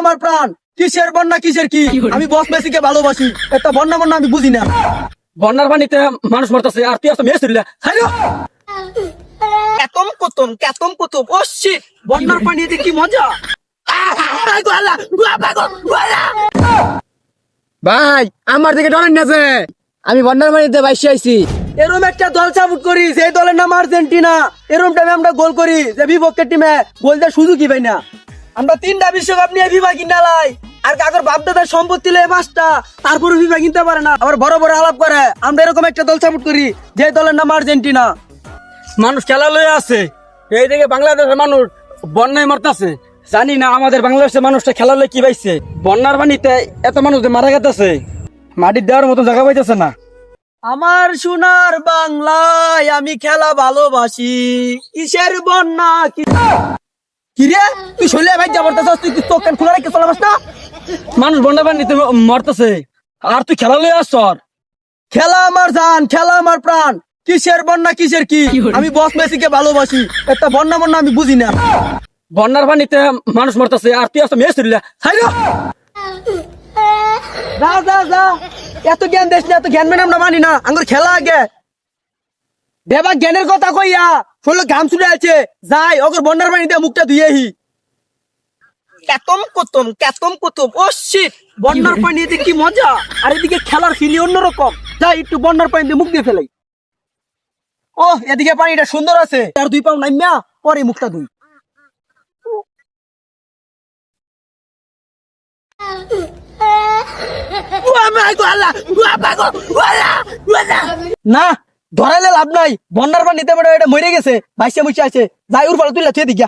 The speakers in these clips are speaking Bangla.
আমার প্রাণ, কিসের বন্যা কিসের কি, আমি বস মেসিকে ভালোবাসি, একটা বন্যা বন্যা আমি বুঝি না। বন্যার পানিতে মানুষ মরতেছে আর তুই আসতে মেয়ে ছিল। কেতম কুতুম ও শিট, বন্যার পানিতে কি মজা। ভাই আমার দিকে ডরেন না যে আমি বন্যার পানিতে বাইসে আইছি। এরম একটা দল সাপোর্ট করি যে দলের নাম আর্জেন্টিনা, এরম টাইমে আমরা গোল করি যে বিপক্ষের টিমে গোল দেওয়ার সুযোগই পাই না। আমরা 3টা বিশ্বকাপ নিয়ে ফিফা কিনা লাই, আর কাগর বাপদাদার সম্পত্তি লয়ে 5টা, তারপরে ফিফা কিনতে পারে না, আবার বড় বড় আলাপ করে। আমরা এরকম একটা দল সাপোর্ট করি যে দলের নাম আর্জেন্টিনা। মানুষ খেলা লয়ে আছে, এইদিকে বাংলাদেশের মানুষ বন্যায় মরতেছে। জানি না আমাদের বাংলাদেশের মানুষটা খেলা লয়ে কি পাইছে। বন্যার পানিতে এত মানুষ যে মারা গেছে, মাটির দেওয়ার মতো জায়গা পাইতেছে না। আমার সোনার বাংলায় আমি খেলা ভালোবাসি, কিসের বন্যা কি রে, তুই শৈলে ভাই যাবতাছস, তুই চোখ কান খোলা রেখে চলাবাস না। মানুষ বন্যার পানিতে মরতেছে আর তুই খেলা লয়ে আসছ। খেলা আমার জান, খেলা আমার প্রাণ, কিসের বন্যা কিসের কি, আমি বস মেসিকে ভালোবাসি, একটা বন্যা বন্যা আমি বুঝি না। বন্যার পানিতে মানুষ মরতেছে আর তুই আসতে মেয়ে ছিল। যা যা যা, এত জ্ঞান দেশ না, এত জ্ঞান মেনে আমরা মানি না। আঙ্গুর খেলা আগে দেবা, জ্ঞানের কথা কইয়া শরীরে ঘাম ছুটে আছে, যাই ওগর বন্যার পানি দিয়ে মুখটা ধুয়েহি। কেতম কুতুম ও শিট, বন্যার পানি দিয়ে কি মজা, আর এদিকে খেলার ফিলি অন্যরকম। যাই একটু বন্যার পানি দিয়ে মুখ দিয়ে ফেলাই। ও এদিকে পানিটা সুন্দর আছে, আর 2 পাউন্ড নাইমা পরে মুখটা ধুই। না ধরাইলে লাভ নাই, বন্যার পানি নিতে পারে, এটা মরে গেছে, ভাইসে মুছে আছে। যাই উর ফলে তুই থুয়ে দিগা।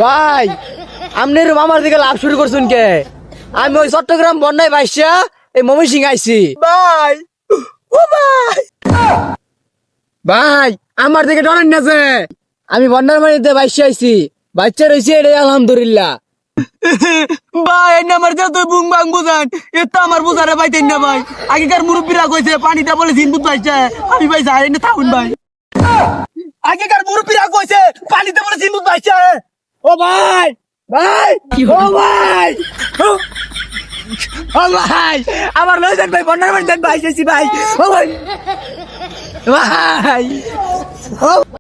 ভাই আপনি এরকম আমার দিকে লাভ শুরু করছেন কে? আমি ওই চট্টগ্রাম বন্যায় বাইসা এই ময়মনসিং আইছি। ভাই ও ভাই, ভাই আমার দিকে ডরেন না যে আমি বন্যার পানিতে বাইসে আইছি। বাচ্চা রয়েছে এটাই আলহামদুলিল্লাহ। ভাই এই আমার যা তুই বুং বাং বুঝান, এটা আমার বুঝারে ভাই তেন না ভাই। আগেকার মুরব্বীরা কইছে পানিটা বলে জিনবুত পাইছে, আমি ভাই যাই না থাকুন ভাই। আগেকার মুরব্বীরা কইছে পানিতে বলে জিনবুত পাইছে। ও ভাই ভাই ও ভাই ও ভাই আমার লই যান ভাই, বন্যার পানিতে বাইসে আইছি ভাই। ও ভাই ভাই ও